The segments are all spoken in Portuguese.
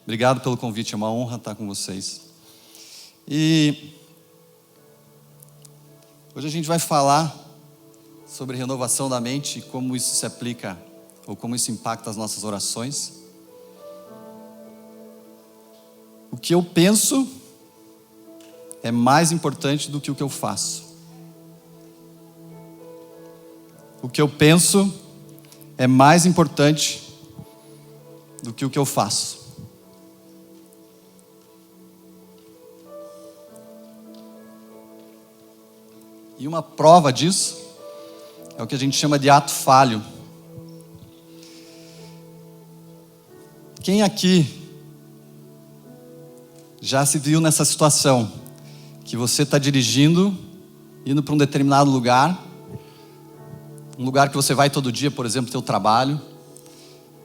Obrigado pelo convite, é uma honra estar com vocês. E hoje a gente vai falar sobre renovação da mente e como isso se aplica, ou como isso impacta as nossas orações. O que eu penso é mais importante do que o que eu faço. O que eu penso é mais importante do que o que eu faço. E uma prova disso é o que a gente chama de ato falho. Quem aqui já se viu nessa situação, que você está dirigindo, indo para um determinado lugar, um lugar que você vai todo dia, por exemplo, teu trabalho,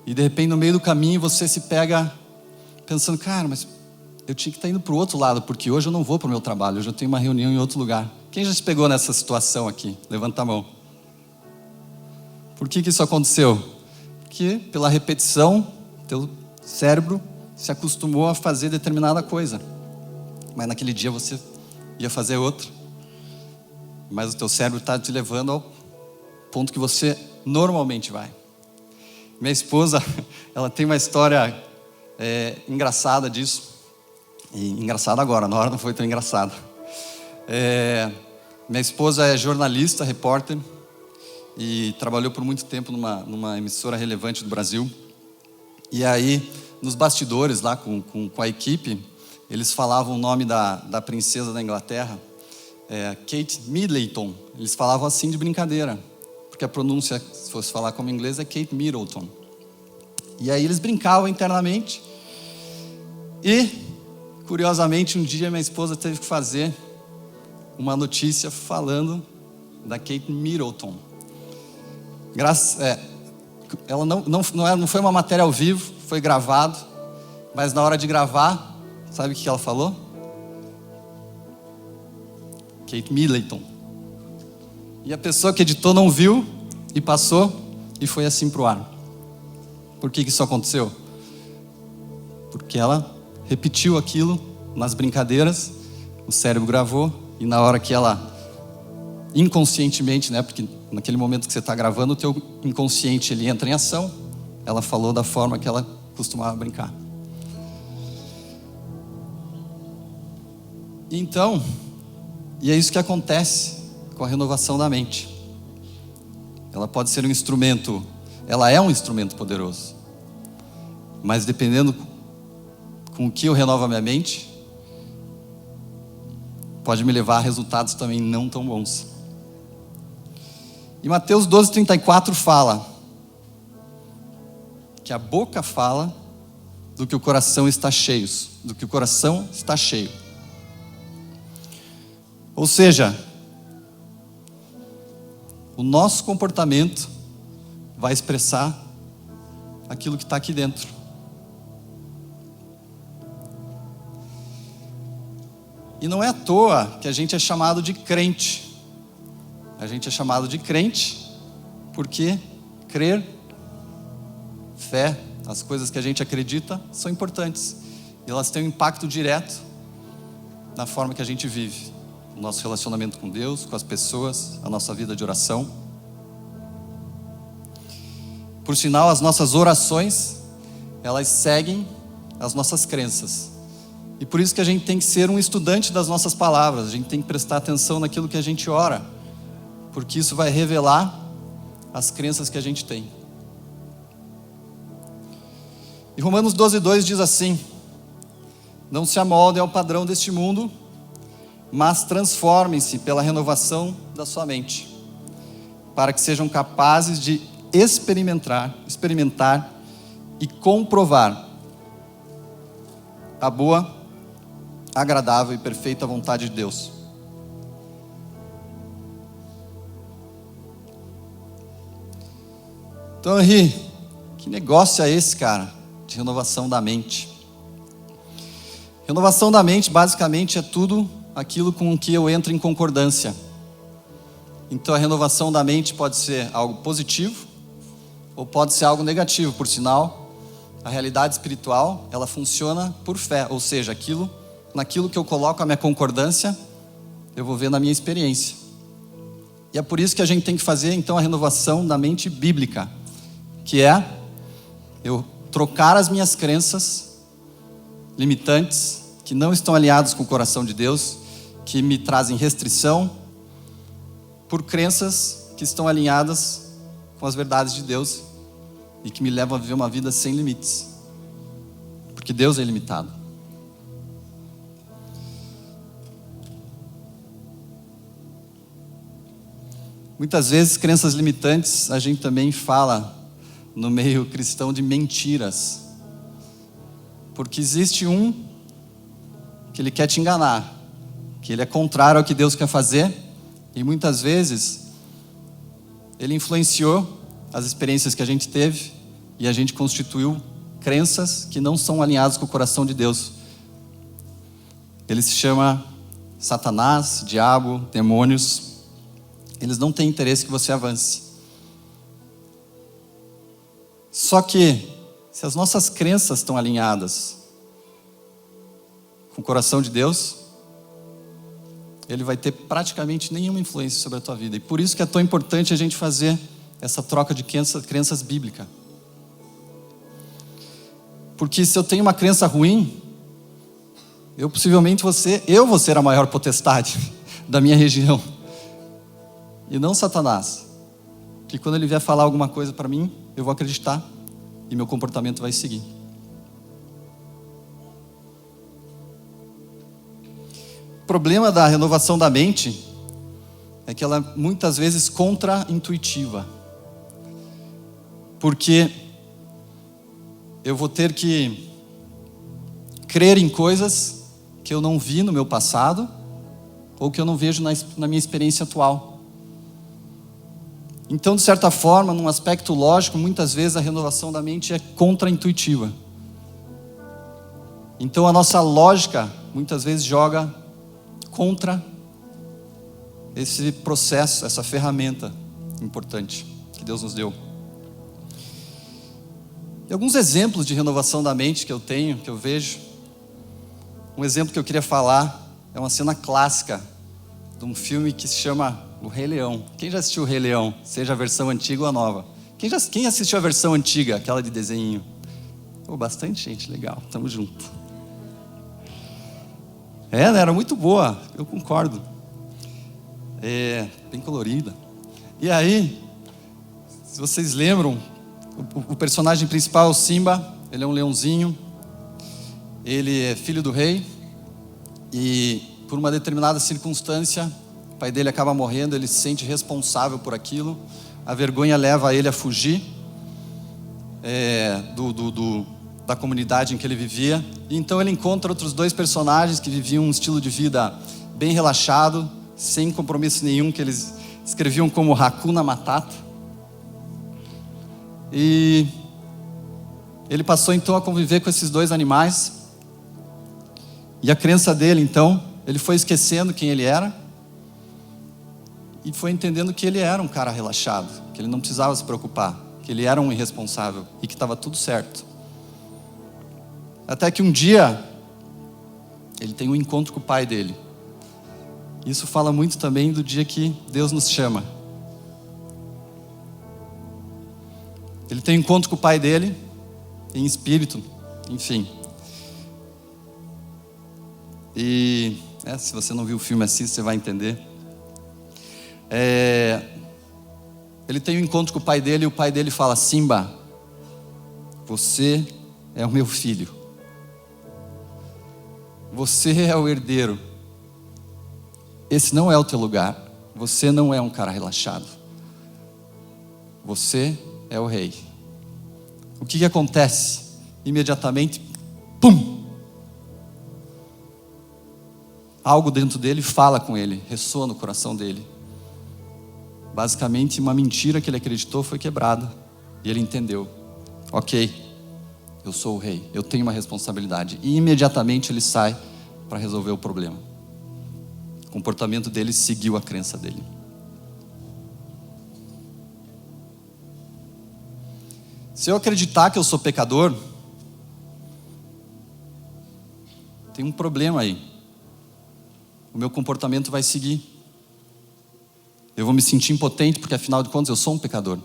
e de repente no meio do caminho você se pega pensando, cara, mas eu tinha que estar indo para o outro lado, porque hoje eu não vou para o meu trabalho, hoje eu tenho uma reunião em outro lugar. Quem já se pegou nessa situação aqui? Levanta a mão. Por que isso aconteceu? Porque pela repetição, teu cérebro se acostumou a fazer determinada coisa, mas naquele dia você ia fazer outra, mas o teu cérebro está te levando ao ponto que você normalmente vai. Minha esposa, ela tem uma história engraçada disso, e engraçada agora, na hora não foi tão engraçada. Minha esposa é jornalista, repórter, e trabalhou por muito tempo numa emissora relevante do Brasil. E aí, nos bastidores lá com a equipe, eles falavam o nome da princesa da Inglaterra, Kate Middleton. Eles falavam assim de brincadeira, porque a pronúncia, se fosse falar como inglês, é Kate Middleton. E aí eles brincavam internamente. E, curiosamente, um dia minha esposa teve que fazer uma notícia falando da Kate Middleton. Ela não foi uma matéria ao vivo, foi gravado, mas na hora de gravar, sabe o que ela falou? Kate Middleton. E a pessoa que editou não viu e passou e foi assim pro ar. Por que isso aconteceu? Porque ela repetiu aquilo nas brincadeiras, o cérebro gravou e na hora que ela inconscientemente, né, porque naquele momento que você está gravando, o teu inconsciente ele entra em ação, ela falou da forma que ela costumava brincar. Então, e é isso que acontece com a renovação da mente. Ela pode ser um instrumento, ela é um instrumento poderoso, mas dependendo com o que eu renovo a minha mente, pode me levar a resultados também não tão bons. E Mateus 12:34 fala que a boca fala do que o coração está cheio, do que o coração está cheio. Ou seja, o nosso comportamento vai expressar aquilo que está aqui dentro. E não é à toa que a gente é chamado de crente. A gente é chamado de crente porque crer, fé, as coisas que a gente acredita são importantes. E elas têm um impacto direto na forma que a gente vive. O nosso relacionamento com Deus, com as pessoas, a nossa vida de oração. Por sinal, as nossas orações, elas seguem as nossas crenças. E por isso que a gente tem que ser um estudante das nossas palavras. A gente tem que prestar atenção naquilo que a gente ora, porque isso vai revelar as crenças que a gente tem. E Romanos 12:2 diz assim: não se amoldem ao padrão deste mundo, mas transformem-se pela renovação da sua mente, para que sejam capazes de experimentar e comprovar a boa, agradável e perfeita vontade de Deus. Então, Henri, que negócio é esse, cara, de renovação da mente? Renovação da mente, basicamente, é tudo aquilo com que eu entro em concordância. Então, a renovação da mente pode ser algo positivo ou pode ser algo negativo. Por sinal, A realidade espiritual, ela funciona por fé, ou seja, naquilo que eu coloco a minha concordância, eu vou ver na minha experiência. E é por isso que a gente tem que fazer então a renovação da mente bíblica, que é eu trocar as minhas crenças limitantes, que não estão alinhadas com o coração de Deus, que me trazem restrição, por crenças que estão alinhadas com as verdades de Deus e que me levam a viver uma vida sem limites, porque Deus é ilimitado. Muitas vezes, crenças limitantes, a gente também fala no meio cristão de mentiras, porque existe um que ele quer te enganar, que ele é contrário ao que Deus quer fazer, e muitas vezes ele influenciou as experiências que a gente teve e a gente constituiu crenças que não são alinhadas com o coração de Deus. Ele se chama Satanás, diabo, demônios. Eles não têm interesse que você avance. Só que, se as nossas crenças estão alinhadas com o coração de Deus, ele vai ter praticamente nenhuma influência sobre a tua vida. E por isso que é tão importante a gente fazer essa troca de crenças bíblicas. Porque se eu tenho uma crença ruim, eu vou ser a maior potestade da minha região. E não Satanás. Que quando ele vier falar alguma coisa para mim, eu vou acreditar e meu comportamento vai seguir. O problema da renovação da mente é que ela é muitas vezes contra-intuitiva. Porque eu vou ter que crer em coisas que eu não vi no meu passado ou que eu não vejo na minha experiência atual. Então, de certa forma, num aspecto lógico, muitas vezes a renovação da mente é contra-intuitiva. Então a nossa lógica, muitas vezes, joga contra esse processo, essa ferramenta importante que Deus nos deu. E alguns exemplos de renovação da mente que eu tenho, que eu vejo. Um exemplo que eu queria falar é uma cena clássica de um filme que se chama O Rei Leão. Quem já assistiu O Rei Leão? Seja a versão antiga ou a nova. Quem assistiu a versão antiga, aquela de desenho? Bastante gente, legal, tamo junto. Né, era muito boa, eu concordo. Bem colorida. E aí, se vocês lembram, o personagem principal é o Simba. Ele é um leãozinho. Ele é filho do rei. E por uma determinada circunstância, o pai dele acaba morrendo. Ele se sente responsável por aquilo. A vergonha leva ele a fugir da comunidade em que ele vivia. E então ele encontra outros dois personagens que viviam um estilo de vida bem relaxado, sem compromisso nenhum, que eles escreviam como Hakuna Matata. E ele passou então a conviver com esses dois animais. E a crença dele então, ele foi esquecendo quem ele era e foi entendendo que ele era um cara relaxado, que ele não precisava se preocupar, que ele era um irresponsável e que estava tudo certo. Até que um dia ele tem um encontro com o pai dele. Isso fala muito também do dia que Deus nos chama. Ele tem um encontro com o pai dele, em espírito, enfim. E se você não viu o filme assim, você vai entender. Ele tem um encontro com o pai dele e o pai dele fala: Simba, você é o meu filho. Você é o herdeiro. Esse não é o teu lugar. Você não é um cara relaxado. Você é o rei. O que acontece? Imediatamente, pum! Algo dentro dele fala com ele, ressoa no coração dele. Basicamente, uma mentira que ele acreditou foi quebrada. E ele entendeu: ok, eu sou o rei, eu tenho uma responsabilidade. E imediatamente ele sai para resolver o problema. O comportamento dele seguiu a crença dele. Se eu acreditar que eu sou pecador, tem um problema aí. O meu comportamento vai seguir. Eu vou me sentir impotente, porque afinal de contas eu sou um pecador.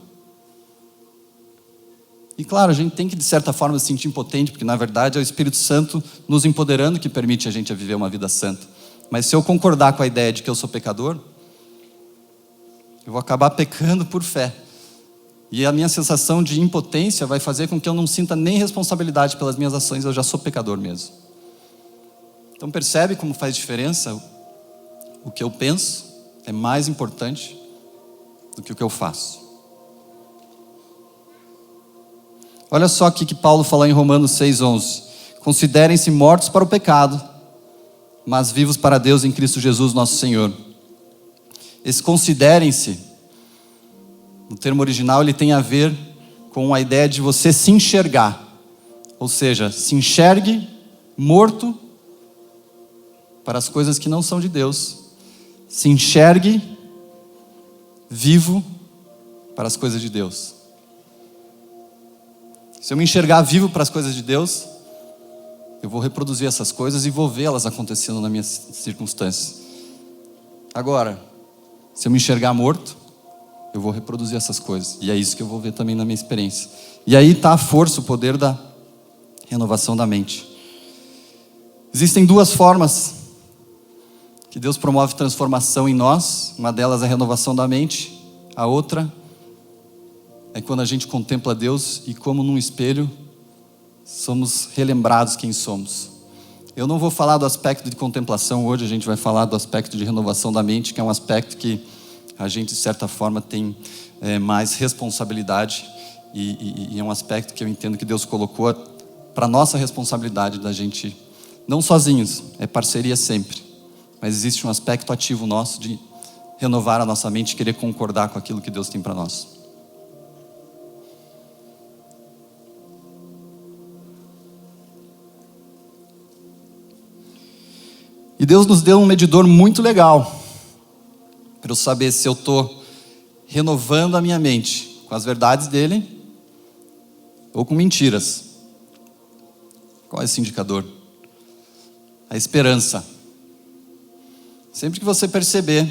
E claro, a gente tem que de certa forma se sentir impotente, porque na verdade é o Espírito Santo nos empoderando que permite a gente a viver uma vida santa. Mas se eu concordar com a ideia de que eu sou pecador, eu vou acabar pecando por fé. E a minha sensação de impotência vai fazer com que eu não sinta nem responsabilidade pelas minhas ações, eu já sou pecador mesmo. Então percebe como faz diferença? O que eu penso é mais importante do que o que eu faço. Olha só o que Paulo falou em Romanos 6,11. Considerem-se mortos para o pecado, mas vivos para Deus em Cristo Jesus nosso Senhor. Esse considerem-se, no termo original, ele tem a ver com a ideia de você se enxergar. Ou seja, se enxergue morto para as coisas que não são de Deus. Se enxergue vivo para as coisas de Deus. Se eu me enxergar vivo para as coisas de Deus, eu vou reproduzir essas coisas e vou vê-las acontecendo nas minhas circunstâncias. Agora, se eu me enxergar morto, eu vou reproduzir essas coisas. E é isso que eu vou ver também na minha experiência. E aí está a força, o poder da renovação da mente. Existem duas formas que Deus promove transformação em nós. Uma delas é a renovação da mente. A outra é quando a gente contempla Deus e, como num espelho, somos relembrados quem somos. Eu não vou falar do aspecto de contemplação hoje, a gente vai falar do aspecto de renovação da mente, que é um aspecto que a gente, de certa forma, tem mais responsabilidade e é um aspecto que eu entendo que Deus colocou para nossa responsabilidade da gente, não sozinhos, é parceria sempre, mas existe um aspecto ativo nosso de renovar a nossa mente e querer concordar com aquilo que Deus tem para nós. E Deus nos deu um medidor muito legal para eu saber se eu estou renovando a minha mente com as verdades dele ou com mentiras. Qual é esse indicador? A esperança. Sempre que você perceber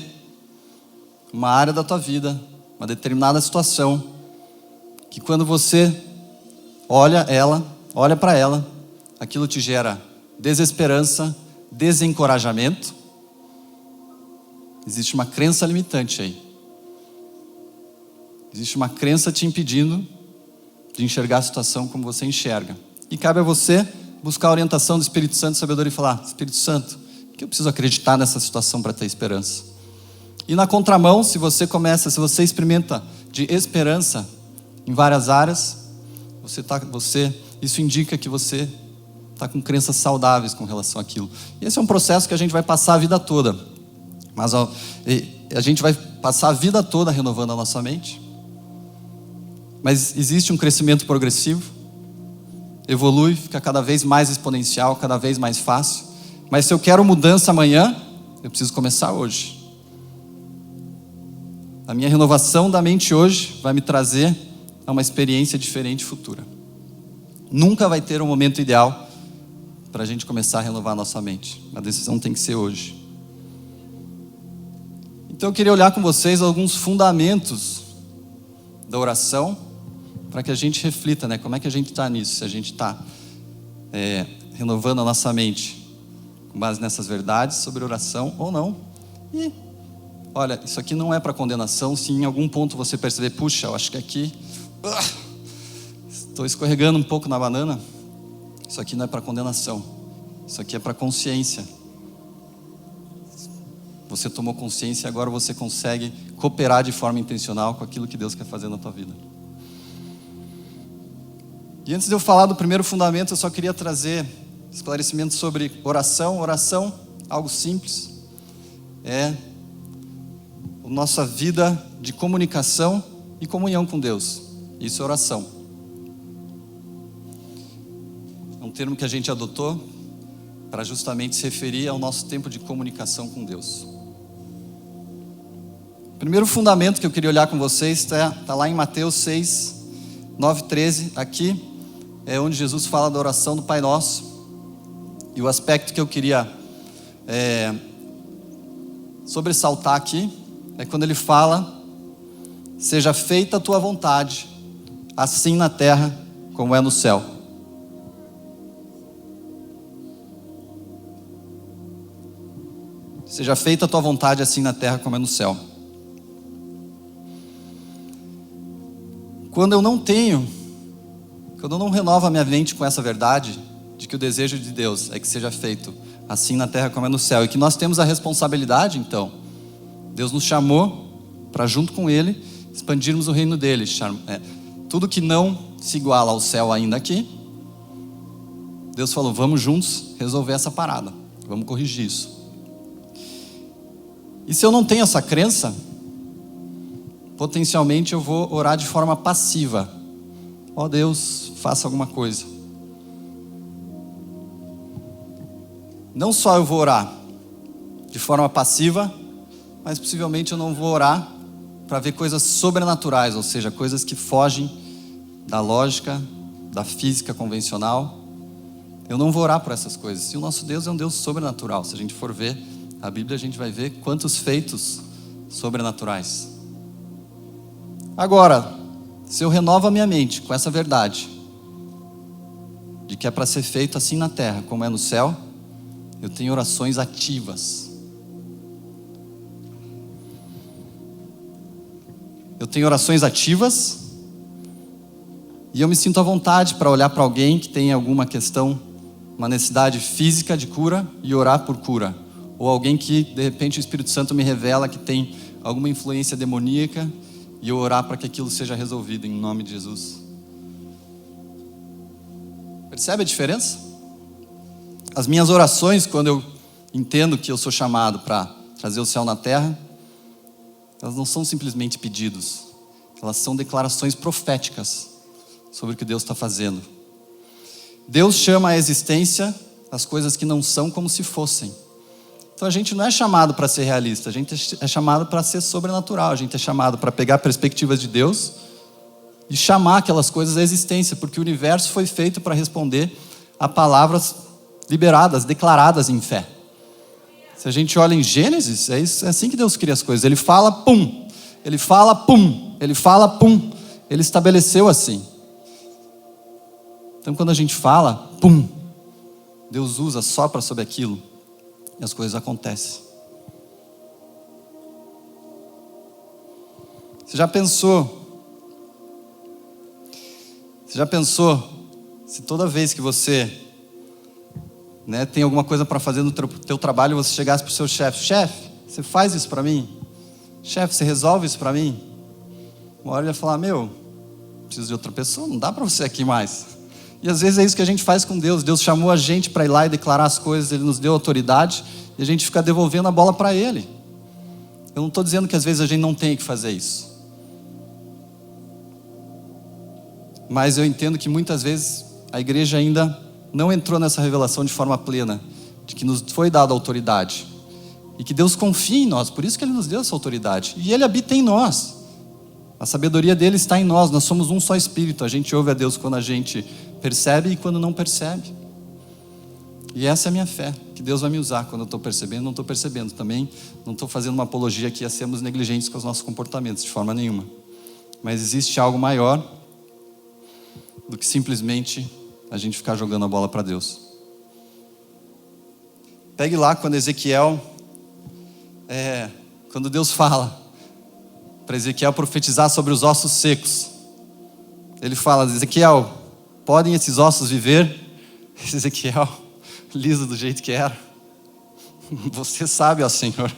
uma área da tua vida, uma determinada situação, que quando você olha para ela, aquilo te gera desesperança, desencorajamento, existe uma crença limitante aí. Existe uma crença te impedindo de enxergar a situação como você enxerga. E cabe a você buscar a orientação do Espírito Santo, sabedoria, e falar: Espírito Santo, o que eu preciso acreditar nessa situação para ter esperança? E na contramão, se você experimenta de esperança em várias áreas, isso indica que você está com crenças saudáveis com relação àquilo. E esse é um processo que a gente vai passar a vida toda. Mas a gente vai passar a vida toda renovando a nossa mente. Mas existe um crescimento progressivo. Evolui, fica cada vez mais exponencial, cada vez mais fácil. Mas se eu quero mudança amanhã, eu preciso começar hoje. A minha renovação da mente hoje vai me trazer a uma experiência diferente futura. Nunca vai ter um momento ideal para a gente começar a renovar a nossa mente. A decisão tem que ser hoje. Então eu queria olhar com vocês alguns fundamentos da oração, para que a gente reflita, né? Como é que a gente está nisso? Se a gente está renovando a nossa mente com base nessas verdades sobre oração ou não. E olha, isso aqui não é para condenação. Se em algum ponto você perceber, puxa, eu acho que aqui estou escorregando um pouco na banana, isso aqui não é para condenação, isso aqui é para consciência. Você tomou consciência e agora você consegue cooperar de forma intencional com aquilo que Deus quer fazer na tua vida. E antes de eu falar do primeiro fundamento, eu só queria trazer esclarecimento sobre oração. Oração, algo simples, é a nossa vida de comunicação e comunhão com Deus. Isso é oração. É um termo que a gente adotou para justamente se referir ao nosso tempo de comunicação com Deus. O primeiro fundamento que eu queria olhar com vocês está lá em Mateus 6, 9, 13. Aqui é onde Jesus fala da oração do Pai Nosso. E o aspecto que eu queria sobressaltar aqui é quando ele fala: seja feita a tua vontade, assim na terra como é no céu. Seja feita a tua vontade, assim na terra como é no céu. Quando eu não renovo a minha mente com essa verdade, de que o desejo de Deus é que seja feito assim na terra como é no céu, e que nós temos a responsabilidade, então, Deus nos chamou para, junto com Ele, expandirmos o reino dele. Tudo que não se iguala ao céu ainda aqui, Deus falou: vamos juntos resolver essa parada, vamos corrigir isso. E se eu não tenho essa crença, potencialmente eu vou orar de forma passiva. Ó Deus, faça alguma coisa. Não só eu vou orar de forma passiva, mas possivelmente eu não vou orar para ver coisas sobrenaturais, ou seja, coisas que fogem da lógica, da física convencional. Eu não vou orar por essas coisas. E o nosso Deus é um Deus sobrenatural. Se a gente for ver a Bíblia, a gente vai ver quantos feitos sobrenaturais. Agora, se eu renovo a minha mente com essa verdade, de que é para ser feito assim na terra como é no céu, eu tenho orações ativas. Eu tenho orações ativas e eu me sinto à vontade para olhar para alguém que tem alguma questão, uma necessidade física de cura, e orar por cura. Ou alguém que de repente o Espírito Santo me revela que tem alguma influência demoníaca, e eu orar para que aquilo seja resolvido em nome de Jesus. Percebe a diferença? As minhas orações, quando eu entendo que eu sou chamado para trazer o céu na terra, elas não são simplesmente pedidos, elas são declarações proféticas sobre o que Deus está fazendo. Deus chama à existência as coisas que não são como se fossem. Então a gente não é chamado para ser realista, a gente é chamado para ser sobrenatural, a gente é chamado para pegar perspectivas de Deus e chamar aquelas coisas à existência, porque o universo foi feito para responder a palavras liberadas, declaradas em fé. Se a gente olha em Gênesis, é assim que Deus cria as coisas. Ele fala, pum. Ele fala, pum. Ele fala, pum. Ele estabeleceu assim. Então quando a gente fala, pum, Deus usa, sopra sobre aquilo e as coisas acontecem. Você já pensou se toda vez que você tem alguma coisa para fazer no teu trabalho, você chegasse para o seu chefe: chefe, você faz isso para mim? Chefe, você resolve isso para mim? Uma hora ele ia falar: meu, preciso de outra pessoa, não dá para você aqui mais. E às vezes é isso que a gente faz com Deus. Deus chamou a gente para ir lá e declarar as coisas, Ele nos deu autoridade, e a gente fica devolvendo a bola para Ele. Eu não estou dizendo que às vezes a gente não tem que fazer isso, mas eu entendo que muitas vezes a igreja ainda não entrou nessa revelação de forma plena, de que nos foi dada autoridade, e que Deus confia em nós, por isso que Ele nos deu essa autoridade, e Ele habita em nós, a sabedoria dEle está em nós, nós somos um só Espírito, a gente ouve a Deus quando a gente percebe e quando não percebe, e essa é a minha fé, que Deus vai me usar quando eu estou percebendo, não estou percebendo também, não estou fazendo uma apologia aqui a sermos negligentes com os nossos comportamentos, de forma nenhuma, mas existe algo maior do que simplesmente a gente ficar jogando a bola para Deus. Pegue lá quando Ezequiel, quando Deus fala para Ezequiel profetizar sobre os ossos secos, Ele fala: Ezequiel, podem esses ossos viver? Ezequiel, liso do jeito que era: você sabe, ó Senhor.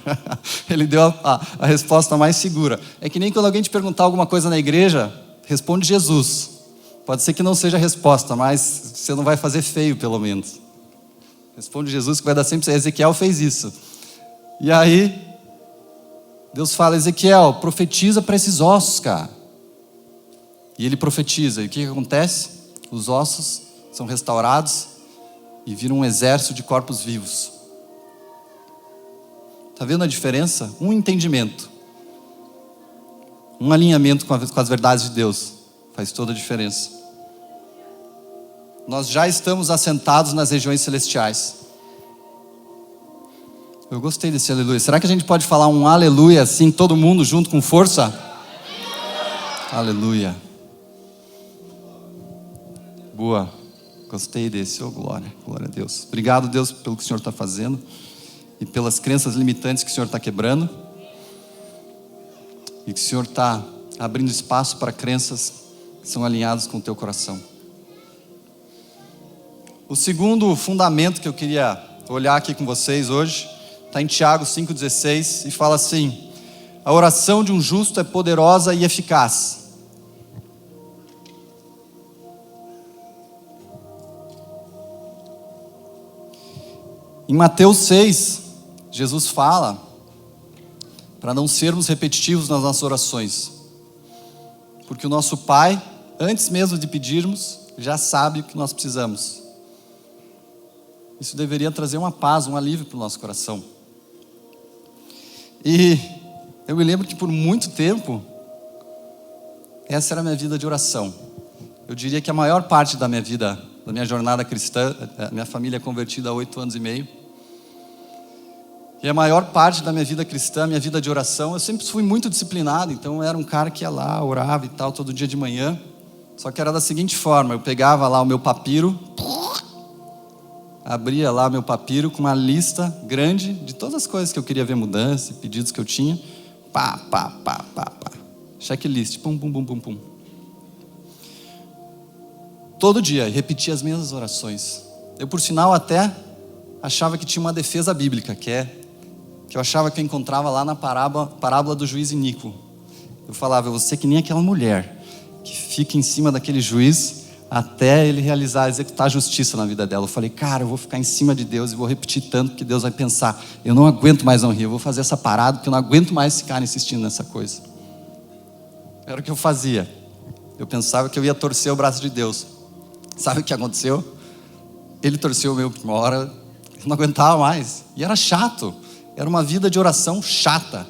Ele deu a resposta mais segura. É que nem quando alguém te perguntar alguma coisa na igreja, responde Jesus. Pode ser que não seja a resposta, mas você não vai fazer feio, pelo menos. Responde Jesus, que vai dar sempre. Ezequiel fez isso. E aí Deus fala: Ezequiel, profetiza para esses ossos, cara. E ele profetiza. E o que acontece? Os ossos são restaurados e viram um exército de corpos vivos. Está vendo a diferença? Um entendimento, um alinhamento com as verdades de Deus faz toda a diferença. Nós já estamos assentados nas regiões celestiais. Eu gostei desse aleluia. Será que a gente pode falar um aleluia assim, todo mundo junto com força? Aleluia. Boa. Gostei desse. Oh, glória. Glória a Deus. Obrigado, Deus, pelo que o Senhor está fazendo e pelas crenças limitantes que o Senhor está quebrando e que o Senhor está abrindo espaço para crenças que são alinhadas com o teu coração. O segundo fundamento que eu queria olhar aqui com vocês hoje está em Tiago 5,16 e fala assim: a oração de um justo é poderosa e eficaz. Em Mateus 6, Jesus fala para não sermos repetitivos nas nossas orações, porque o nosso Pai, antes mesmo de pedirmos, já sabe o que nós precisamos. Isso deveria trazer uma paz, um alívio para o nosso coração. E eu me lembro que por muito tempo, essa era a minha vida de oração. Eu diria que a maior parte da minha vida, da minha jornada cristã, a minha família é convertida há 8 anos e meio. E a maior parte da minha vida cristã, minha vida de oração, eu sempre fui muito disciplinado. Então eu era um cara que ia lá, orava e tal, todo dia de manhã. Só que era da seguinte forma: eu pegava lá o meu papiro, abria lá meu papiro com uma lista grande de todas as coisas que eu queria ver mudança, pedidos que eu tinha. Pá. Checklist, pum. Todo dia, repetia as mesmas orações. Eu, por sinal, até achava que tinha uma defesa bíblica, que eu achava que eu encontrava lá na parábola do juiz iníquo. Eu falava: eu vou ser que nem aquela mulher que fica em cima daquele juiz até ele executar a justiça na vida dela. Eu falei: cara, eu vou ficar em cima de Deus e vou repetir tanto que Deus vai pensar: eu não aguento mais não rir, eu vou fazer essa parada porque eu não aguento mais ficar insistindo nessa coisa. Era o que eu fazia. Eu pensava que eu ia torcer o braço de Deus. Sabe o que aconteceu? Ele torceu o meu por uma hora, eu não aguentava mais. E era chato. Era uma vida de oração chata.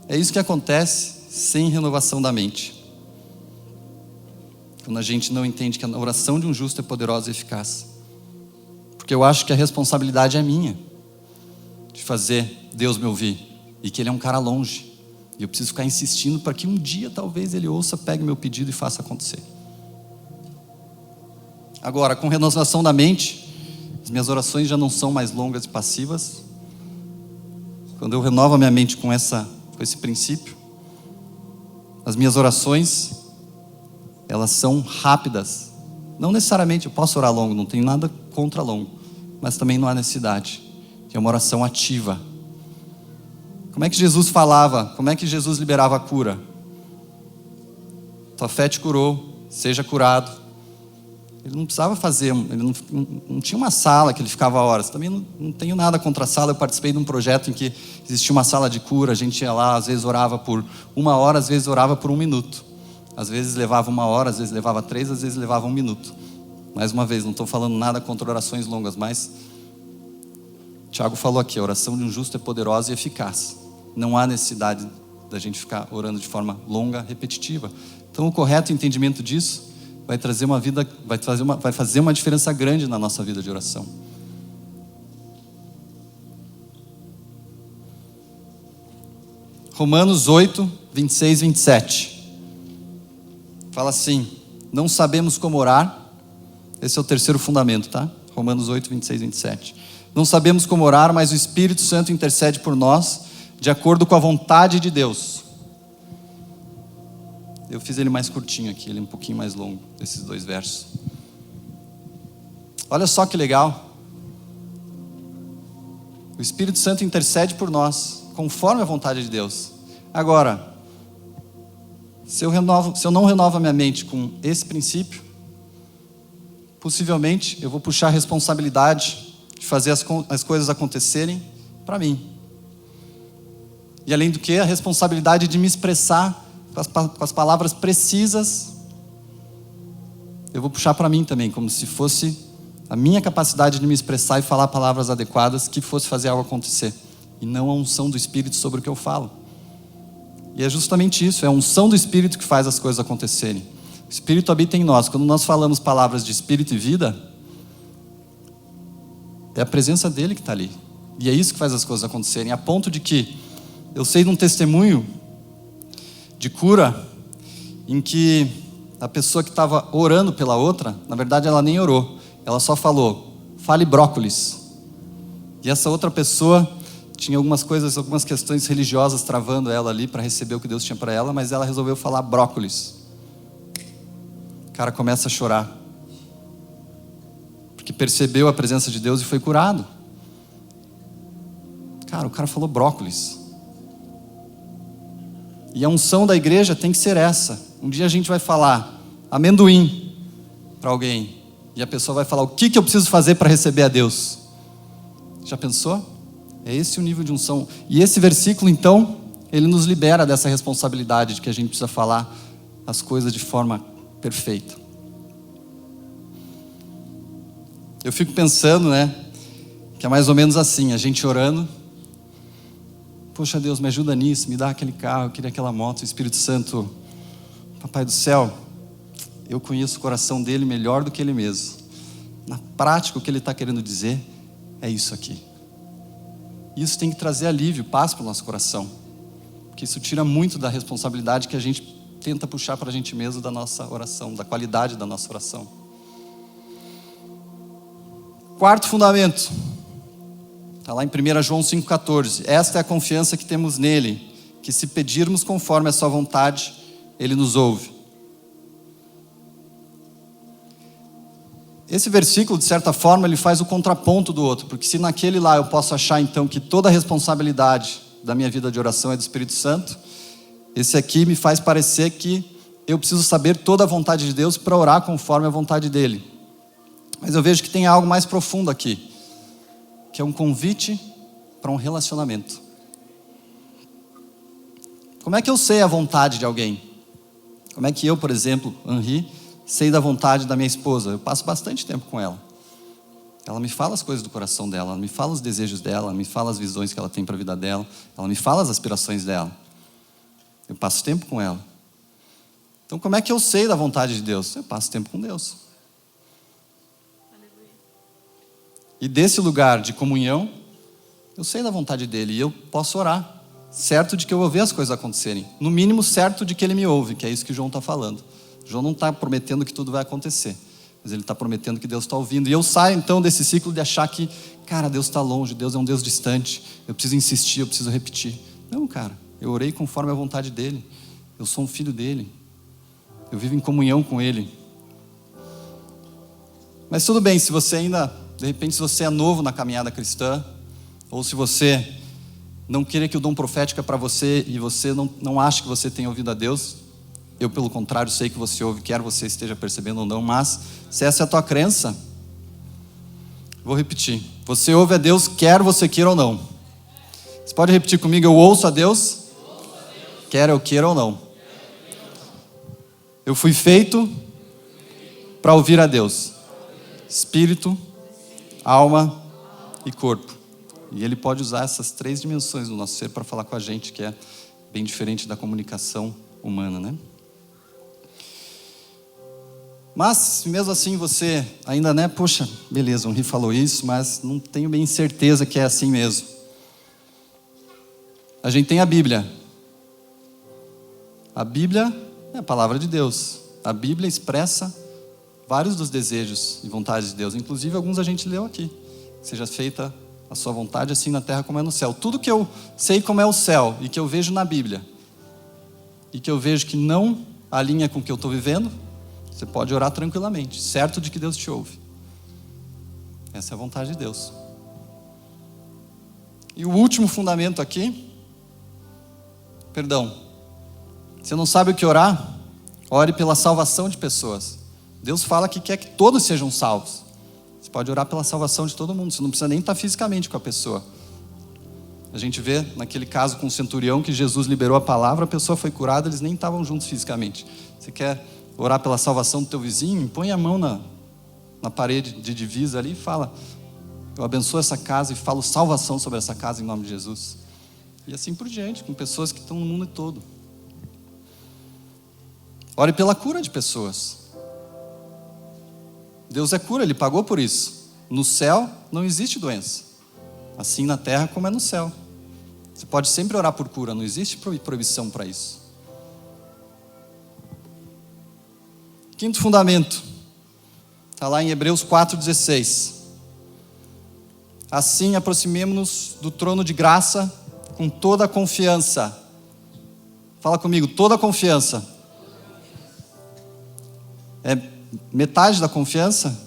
É isso que acontece sem renovação da mente. Quando a gente não entende que a oração de um justo é poderosa e eficaz. Porque eu acho que a responsabilidade é minha, de fazer Deus me ouvir. E que Ele é um cara longe. E eu preciso ficar insistindo para que um dia talvez Ele ouça, pegue meu pedido e faça acontecer. Agora, com renovação da mente, as minhas orações já não são mais longas e passivas. Quando eu renovo a minha mente com esse princípio, as minhas orações, elas são rápidas. Não necessariamente eu posso orar longo, não tenho nada contra longo, mas também não há necessidade. É uma oração ativa. Como é que Jesus falava? Como é que Jesus liberava a cura? Tua fé te curou, seja curado. Ele não precisava fazer, ele não tinha uma sala que ele ficava horas. Também não tenho nada contra a sala. Eu participei de um projeto em que existia uma sala de cura. A gente ia lá, às vezes orava por 1 hora, às vezes orava por 1 minuto. Às vezes levava 1 hora, às vezes levava 3, às vezes levava 1 minuto. Mais uma vez, não estou falando nada contra orações longas, mas Tiago falou aqui: a oração de um justo é poderosa e eficaz. Não há necessidade da gente ficar orando de forma longa, repetitiva. Então o correto entendimento disso vai fazer uma diferença grande na nossa vida de oração. Romanos 8, 26 e 27. Fala assim: não sabemos como orar. Esse é o terceiro fundamento, tá? Romanos 8, 26 e 27. Não sabemos como orar, mas o Espírito Santo intercede por nós, de acordo com a vontade de Deus. Eu fiz ele mais curtinho aqui, ele é um pouquinho mais longo, esses 2 versos. Olha só que legal. O Espírito Santo intercede por nós, conforme a vontade de Deus. Agora, se eu não renovo a minha mente com esse princípio, possivelmente eu vou puxar a responsabilidade de fazer as coisas acontecerem para mim. E além do que, a responsabilidade de me expressar com as palavras precisas, eu vou puxar para mim também, como se fosse a minha capacidade de me expressar e falar palavras adequadas que fosse fazer algo acontecer, e não a unção do Espírito sobre o que eu falo. E é justamente isso, é a unção do Espírito que faz as coisas acontecerem. O Espírito habita em nós. Quando nós falamos palavras de Espírito e vida, É a presença dele que está ali. E é isso que faz as coisas acontecerem. A ponto de que eu sei de um testemunho de cura em que a pessoa que estava orando pela outra, na verdade ela nem orou. Ela só falou, fale brócolis. E essa outra pessoa tinha algumas questões religiosas travando ela ali para receber o que Deus tinha para ela, mas ela resolveu falar brócolis. O cara começa a chorar, porque percebeu a presença de Deus e foi curado. Cara, o cara falou brócolis. E a unção da igreja tem que ser essa. Um dia a gente vai falar amendoim para alguém, e a pessoa vai falar, o que eu preciso fazer para receber a Deus? Já pensou? É esse o nível de unção. E esse versículo, então, ele nos libera dessa responsabilidade de que a gente precisa falar as coisas de forma perfeita. Eu fico pensando, que é mais ou menos assim, a gente orando, poxa Deus, me ajuda nisso, me dá aquele carro, eu queria aquela moto, o Espírito Santo, Papai do céu, eu conheço o coração dele melhor do que ele mesmo. Na prática, o que ele está querendo dizer é isso aqui. Isso tem que trazer alívio, paz para o nosso coração, porque isso tira muito da responsabilidade que a gente tenta puxar para a gente mesmo da nossa oração, da qualidade da nossa oração. Quarto fundamento, está lá em 1 João 5,14. Esta é a confiança que temos nele, que se pedirmos conforme a sua vontade, ele nos ouve. Esse versículo, de certa forma, ele faz o contraponto do outro, porque se naquele lá eu posso achar então que toda a responsabilidade da minha vida de oração é do Espírito Santo, esse aqui me faz parecer que eu preciso saber toda a vontade de Deus para orar conforme a vontade dele. Mas eu vejo que tem algo mais profundo aqui, que é um convite para um relacionamento. Como é que eu sei a vontade de alguém? Como é que eu, por exemplo, Henri, sei da vontade da minha esposa? Eu passo bastante tempo com ela. Ela me fala as coisas do coração dela, ela me fala os desejos dela, ela me fala as visões que ela tem para a vida dela, ela me fala as aspirações dela. Eu passo tempo com ela. Então como é que eu sei da vontade de Deus? Eu passo tempo com Deus. E desse lugar de comunhão, eu sei da vontade dele e eu posso orar, certo de que eu vou ver as coisas acontecerem. No mínimo certo de que ele me ouve, que é isso que o João está falando. João não está prometendo que tudo vai acontecer, mas ele está prometendo que Deus está ouvindo. E eu saio então desse ciclo de achar que, cara, Deus está longe, Deus é um Deus distante, eu preciso insistir, eu preciso repetir. Não, cara, eu orei conforme a vontade dele, eu sou um filho dele, eu vivo em comunhão com ele. Mas tudo bem, se você ainda, de repente, se você é novo na caminhada cristã, ou se você não querer que o dom profético é para você e você não acha que você tem ouvido a Deus, eu, pelo contrário, sei que você ouve, quer você esteja percebendo ou não, mas se essa é a tua crença, vou repetir. Você ouve a Deus, quer você queira ou não. Você pode repetir comigo, eu ouço a Deus, quer eu queira ou não. Eu fui feito para ouvir a Deus. Espírito, alma e corpo. E Ele pode usar essas 3 dimensões do nosso ser para falar com a gente, que é bem diferente da comunicação humana, Mas, mesmo assim, você ainda, poxa, beleza, o Henri falou isso, mas não tenho bem certeza que é assim mesmo. A gente tem a Bíblia. A Bíblia é a palavra de Deus. A Bíblia expressa vários dos desejos e vontades de Deus. Inclusive, alguns a gente leu aqui. Seja feita a sua vontade, assim na terra como é no céu. Tudo que eu sei como é o céu e que eu vejo na Bíblia, e que eu vejo que não alinha com o que eu estou vivendo, você pode orar tranquilamente, certo de que Deus te ouve. Essa é a vontade de Deus. E o último fundamento aqui, você não sabe o que orar? Ore pela salvação de pessoas. Deus fala que quer que todos sejam salvos. Você pode orar pela salvação de todo mundo, você não precisa nem estar fisicamente com a pessoa. A gente vê naquele caso com o centurião que Jesus liberou a palavra, a pessoa foi curada, eles nem estavam juntos fisicamente. Você quer orar pela salvação do teu vizinho? Põe a mão na parede de divisa ali e fala, eu abençoo essa casa e falo salvação sobre essa casa em nome de Jesus. E assim por diante, com pessoas que estão no mundo todo. Ore pela cura de pessoas. Deus é cura, Ele pagou por isso. No céu não existe doença. Assim na terra como é no céu. Você pode sempre orar por cura, não existe proibição para isso. Quinto fundamento. Está lá em Hebreus 4,16. Assim aproximemo-nos do trono de graça com toda a confiança. Fala comigo, toda a confiança. É metade da confiança?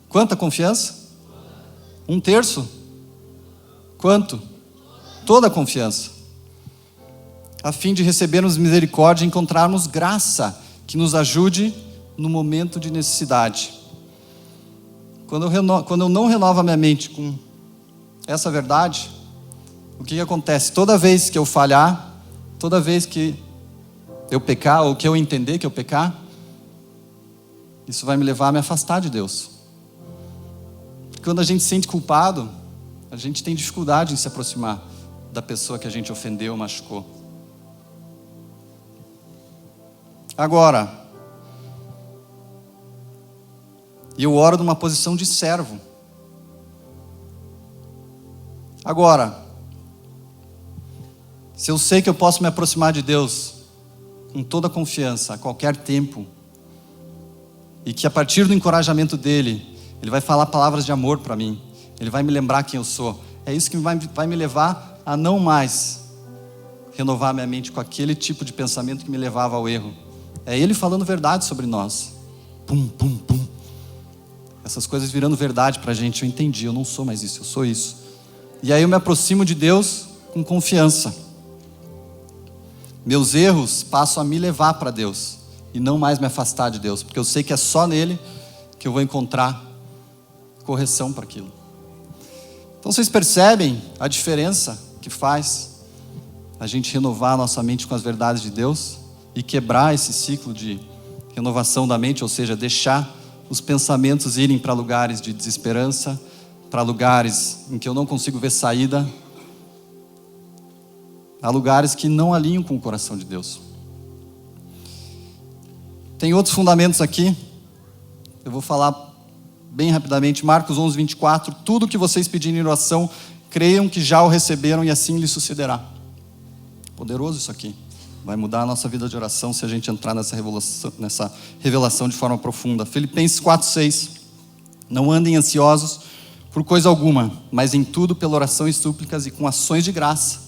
Quanta confiança? 1/3? Quanto? Toda a confiança. A fim de recebermos misericórdia e encontrarmos graça que nos ajude no momento de necessidade. Quando eu não renovo a minha mente com essa verdade, o que acontece? Toda vez que eu falhar, toda vez que eu pecar, ou que eu entender que eu pecar, isso vai me levar a me afastar de Deus. Porque quando a gente se sente culpado, a gente tem dificuldade em se aproximar da pessoa que a gente ofendeu, machucou. Agora, eu oro numa posição de servo. Agora, se eu sei que eu posso me aproximar de Deus com toda a confiança, a qualquer tempo, e que a partir do encorajamento dele, ele vai falar palavras de amor para mim, ele vai me lembrar quem eu sou, é isso que vai me levar a não mais renovar minha mente com aquele tipo de pensamento que me levava ao erro. É ele falando verdade sobre nós. Pum, pum, pum. Essas coisas virando verdade pra gente. Eu entendi, eu não sou mais isso, eu sou isso. E aí eu me aproximo de Deus com confiança. Meus erros passam a me levar para Deus e não mais me afastar de Deus, porque eu sei que é só nele que eu vou encontrar correção para aquilo. Então vocês percebem a diferença que faz a gente renovar a nossa mente com as verdades de Deus e quebrar esse ciclo de renovação da mente, ou seja, deixar os pensamentos irem para lugares de desesperança, para lugares em que eu não consigo ver saída, a lugares que não alinham com o coração de Deus. Tem outros fundamentos aqui, eu vou falar bem rapidamente. Marcos 11:24, tudo que vocês pedirem em oração, creiam que já o receberam e assim lhes sucederá. Poderoso isso aqui. Vai mudar a nossa vida de oração se a gente entrar nessa revelação de forma profunda. Filipenses 4:6, não andem ansiosos por coisa alguma, mas em tudo pela oração e súplicas e com ações de graça,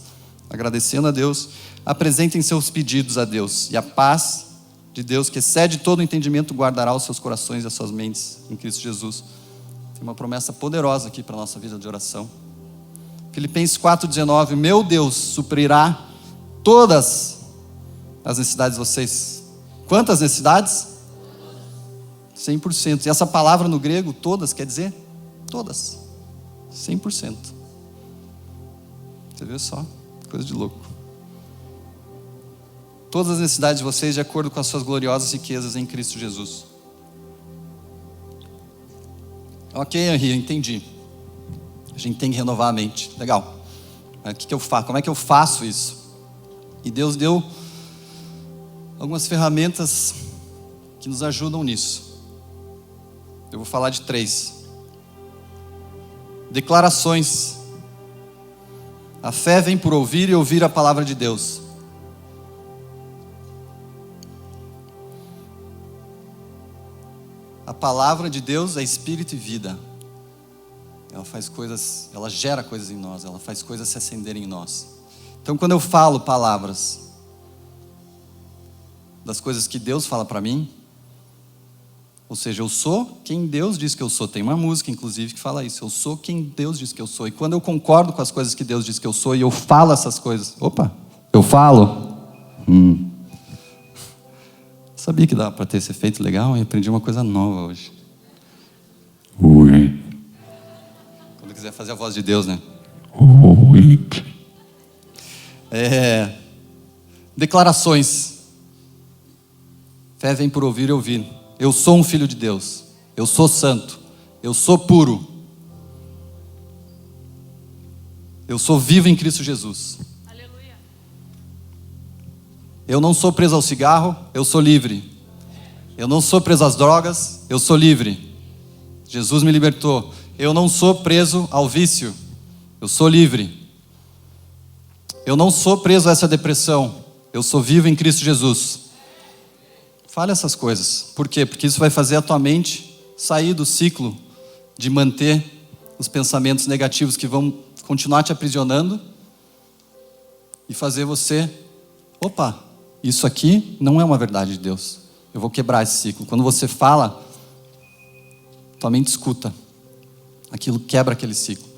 agradecendo a Deus, apresentem seus pedidos a Deus, e a paz de Deus, que excede todo entendimento, guardará os seus corações e as suas mentes em Cristo Jesus. Tem uma promessa poderosa aqui para a nossa vida de oração. Filipenses 4:19, meu Deus suprirá todas as necessidades de vocês. Quantas necessidades? 100%. E essa palavra no grego, todas, quer dizer todas. 100%. Você viu só? Coisa de louco. Todas as necessidades de vocês de acordo com as suas gloriosas riquezas em Cristo Jesus. Ok, Henri, eu entendi. A gente tem que renovar a mente. Legal. Mas o que eu faço? Como é que eu faço isso? E Deus deu algumas ferramentas que nos ajudam nisso. Eu vou falar de 3. Declarações. A fé vem por ouvir e ouvir a palavra de Deus. A palavra de Deus é espírito e vida. Ela faz coisas, ela gera coisas em nós, ela faz coisas se acenderem em nós. Então quando eu falo palavras das coisas que Deus fala para mim, ou seja, eu sou quem Deus diz que eu sou. Tem uma música inclusive que fala isso, eu sou quem Deus diz que eu sou. E quando eu concordo com as coisas que Deus diz que eu sou e eu falo essas coisas, eu falo, sabia que dava para ter esse efeito legal? E aprendi uma coisa nova hoje. Oi. Quando quiser fazer a voz de Deus, né? Oi. Declarações. Fé vem por ouvir e ouvir. Eu sou um filho de Deus. Eu sou santo. Eu sou puro. Eu sou vivo em Cristo Jesus. Aleluia. Eu não sou preso ao cigarro, eu sou livre. Eu não sou preso às drogas, eu sou livre. Jesus me libertou. Eu não sou preso ao vício, eu sou livre. Eu não sou preso a essa depressão, eu sou vivo em Cristo Jesus. Fale essas coisas. Por quê? Porque isso vai fazer a tua mente sair do ciclo de manter os pensamentos negativos que vão continuar te aprisionando e fazer você, opa, isso aqui não é uma verdade de Deus. Eu vou quebrar esse ciclo. Quando você fala, tua mente escuta. Aquilo quebra aquele ciclo.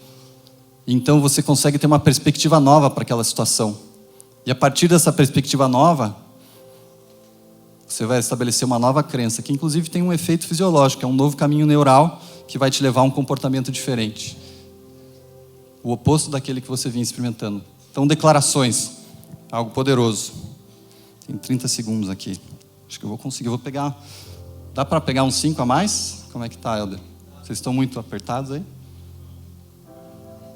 Então você consegue ter uma perspectiva nova para aquela situação. E a partir dessa perspectiva nova, você vai estabelecer uma nova crença, que inclusive tem um efeito fisiológico, é um novo caminho neural que vai te levar a um comportamento diferente. O oposto daquele que você vinha experimentando. Então, declarações, algo poderoso. Tem 30 segundos aqui. Acho que eu vou conseguir, vou pegar... Dá para pegar uns 5 a mais? Como é que tá, Helder? Vocês estão muito apertados aí?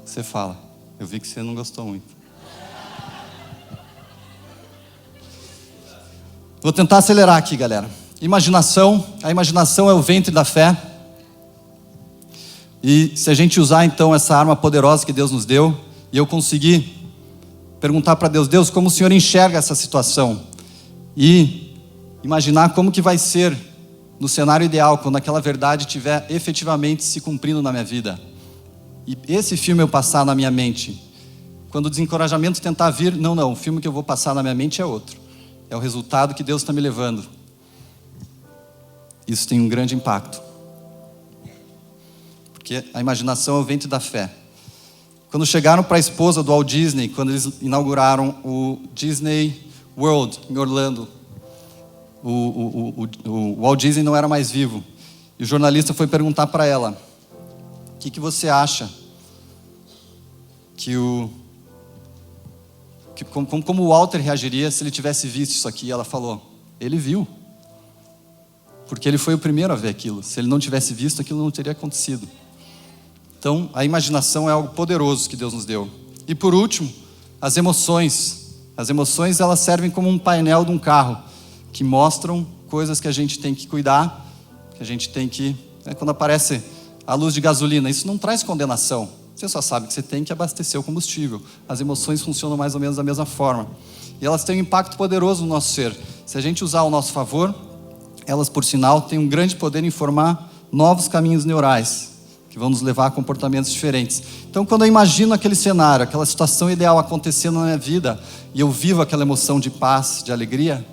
Você fala. Eu vi que você não gostou muito. Vou tentar acelerar aqui, galera. Imaginação. A imaginação é o ventre da fé. E se a gente usar então essa arma poderosa que Deus nos deu, e eu conseguir perguntar para Deus, Deus, como o Senhor enxerga essa situação? E imaginar como que vai ser no cenário ideal, quando aquela verdade estiver efetivamente se cumprindo na minha vida. E esse filme eu passar na minha mente, quando o desencorajamento tentar vir, não, o filme que eu vou passar na minha mente é outro. É o resultado que Deus está me levando. Isso tem um grande impacto. Porque a imaginação é o ventre da fé. Quando chegaram para a esposa do Walt Disney, quando eles inauguraram o Disney World em Orlando, o Walt Disney não era mais vivo. E o jornalista foi perguntar para ela, o que você acha como o Walter reagiria se ele tivesse visto isso aqui? E ela falou, ele viu. Porque ele foi o primeiro a ver aquilo. Se ele não tivesse visto, aquilo não teria acontecido. Então, a imaginação é algo poderoso que Deus nos deu. E por último, as emoções. As emoções, elas servem como um painel de um carro, que mostram coisas que a gente tem que cuidar, que a gente tem que... Quando aparece a luz de gasolina, isso não traz condenação. Você só sabe que você tem que abastecer o combustível. As emoções funcionam mais ou menos da mesma forma. E elas têm um impacto poderoso no nosso ser. Se a gente usar ao nosso favor, elas, por sinal, têm um grande poder em formar novos caminhos neurais, que vão nos levar a comportamentos diferentes. Então, quando eu imagino aquele cenário, aquela situação ideal acontecendo na minha vida, e eu vivo aquela emoção de paz, de alegria,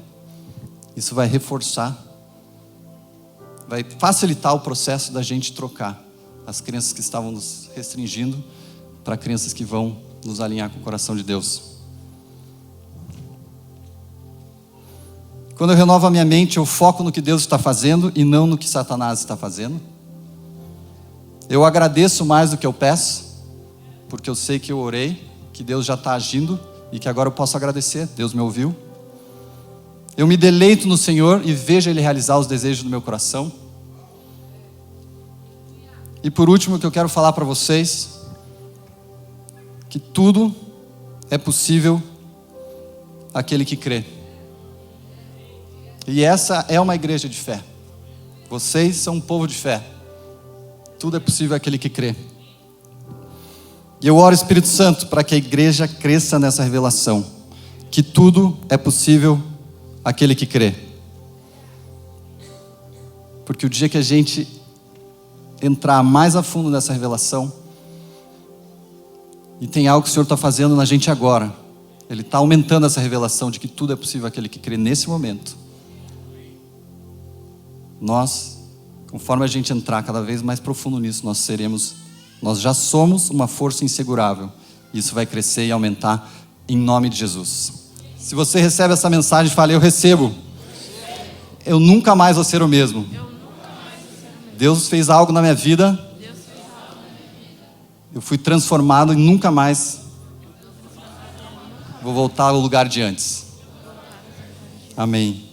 isso vai reforçar, vai facilitar o processo da gente trocar as crenças que estavam nos restringindo para crenças que vão nos alinhar com o coração de Deus. Quando eu renovo a minha mente, eu foco no que Deus está fazendo e não no que Satanás está fazendo. Eu agradeço mais do que eu peço, porque eu sei que eu orei, que Deus já está agindo e que agora eu posso agradecer, Deus me ouviu. Eu me deleito no Senhor e vejo Ele realizar os desejos do meu coração. E por último, o que eu quero falar para vocês, que tudo é possível àquele que crê. E essa é uma igreja de fé. Vocês são um povo de fé. Tudo é possível àquele que crê. E eu oro, Espírito Santo, para que a igreja cresça nessa revelação, que tudo é possível àquele que crê. Porque o dia que a gente entrar mais a fundo nessa revelação, e tem algo que o Senhor está fazendo na gente agora, Ele está aumentando essa revelação de que tudo é possível àquele que crê nesse momento. Nós, conforme a gente entrar cada vez mais profundo nisso, nós já somos uma força insegurável. Isso vai crescer e aumentar em nome de Jesus. Se você recebe essa mensagem, fale, eu recebo. Eu nunca mais vou ser o mesmo. Deus fez algo na minha vida. Eu fui transformado e nunca mais vou voltar ao lugar de antes. Amém.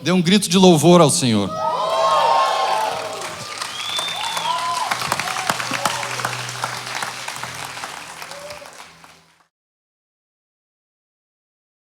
Dê um grito de louvor ao Senhor.